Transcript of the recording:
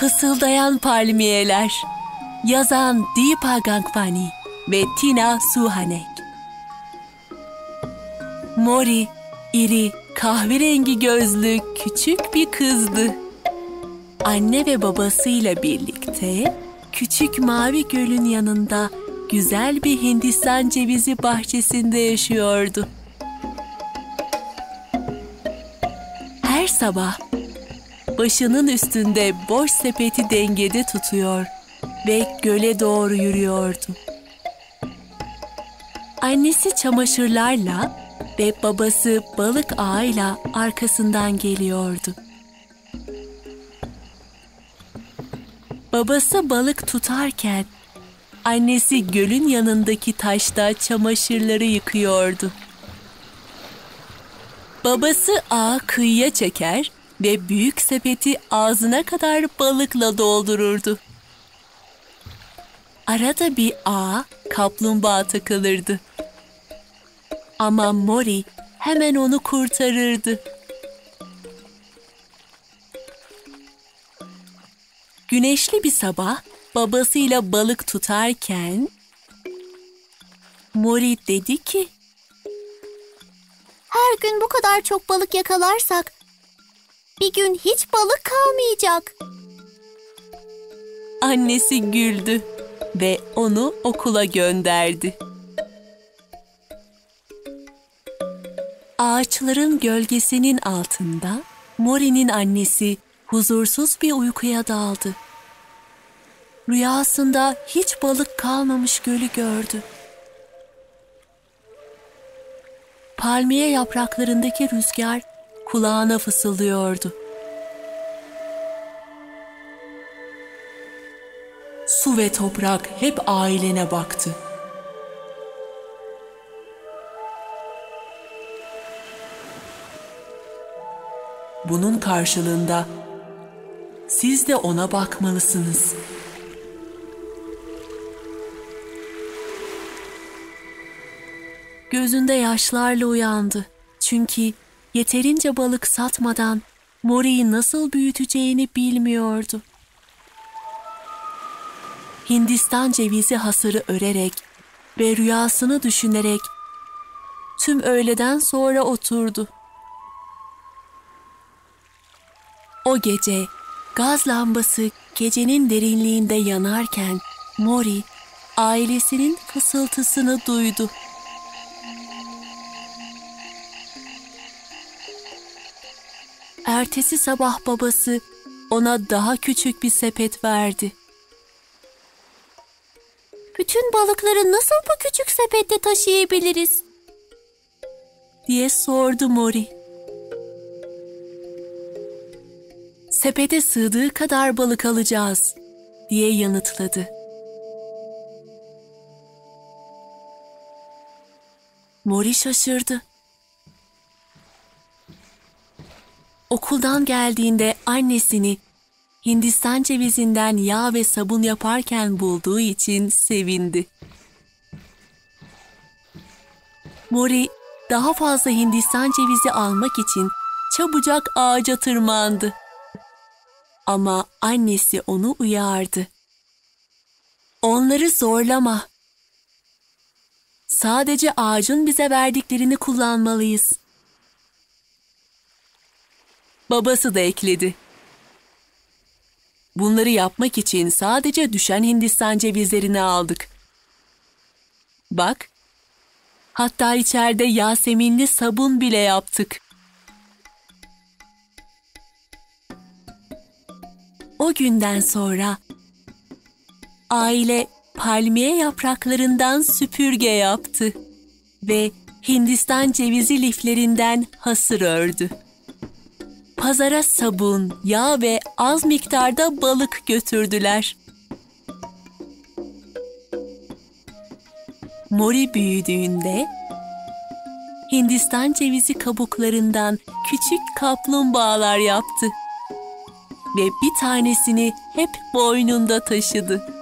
Fısıldayan Palmiyeler. Yazan Deepa Gangvani ve Tina Suhanek. Mori, iri, kahverengi gözlü küçük bir kızdı. Anne ve babasıyla birlikte küçük mavi gölün yanında güzel bir Hindistan cevizi bahçesinde yaşıyordu. Her sabah başının üstünde boş sepeti dengede tutuyor ve göle doğru yürüyordu. Annesi çamaşırlarla ve babası balık ağıyla arkasından geliyordu. Babası balık tutarken annesi gölün yanındaki taşta çamaşırları yıkıyordu. Babası ağı kıyıya çeker ve büyük sepeti ağzına kadar balıkla doldururdu. Arada bir ağa kaplumbağa takılırdı. Ama Mori hemen onu kurtarırdı. Güneşli bir sabah babasıyla balık tutarken Mori dedi ki, "Her gün bu kadar çok balık yakalarsak bir gün hiç balık kalmayacak." Annesi güldü ve onu okula gönderdi. Ağaçların gölgesinin altında Mori'nin annesi huzursuz bir uykuya daldı. Rüyasında hiç balık kalmamış gölü gördü. Palmiye yapraklarındaki rüzgar kulağına fısıldıyordu. Su ve toprak hep ailene baktı. Bunun karşılığında siz de ona bakmalısınız. Gözünde yaşlarla uyandı. Çünkü yeterince balık satmadan Mori'yi nasıl büyüteceğini bilmiyordu. Hindistan cevizi hasırı örerek ve rüyasını düşünerek tüm öğleden sonra oturdu. O gece gaz lambası gecenin derinliğinde yanarken Mori ailesinin fısıltısını duydu. Ertesi sabah babası ona daha küçük bir sepet verdi. "Bütün balıkları nasıl bu küçük sepette taşıyabiliriz?" diye sordu Mori. "Sepete sığdığı kadar balık alacağız," diye yanıtladı. Mori şaşırdı. Okuldan geldiğinde annesini Hindistan cevizinden yağ ve sabun yaparken bulduğu için sevindi. Mori daha fazla Hindistan cevizi almak için çabucak ağaca tırmandı. Ama annesi onu uyardı. "Onları zorlama. Sadece ağacın bize verdiklerini kullanmalıyız." Babası da ekledi. "Bunları yapmak için sadece düşen Hindistan cevizlerini aldık. Bak, hatta içeride yaseminli sabun bile yaptık." O günden sonra aile palmiye yapraklarından süpürge yaptı ve Hindistan cevizi liflerinden hasır ördü. Pazara sabun, yağ ve az miktarda balık götürdüler. Mori büyüdüğünde Hindistan cevizi kabuklarından küçük kaplumbağalar yaptı ve bir tanesini hep boynunda taşıdı.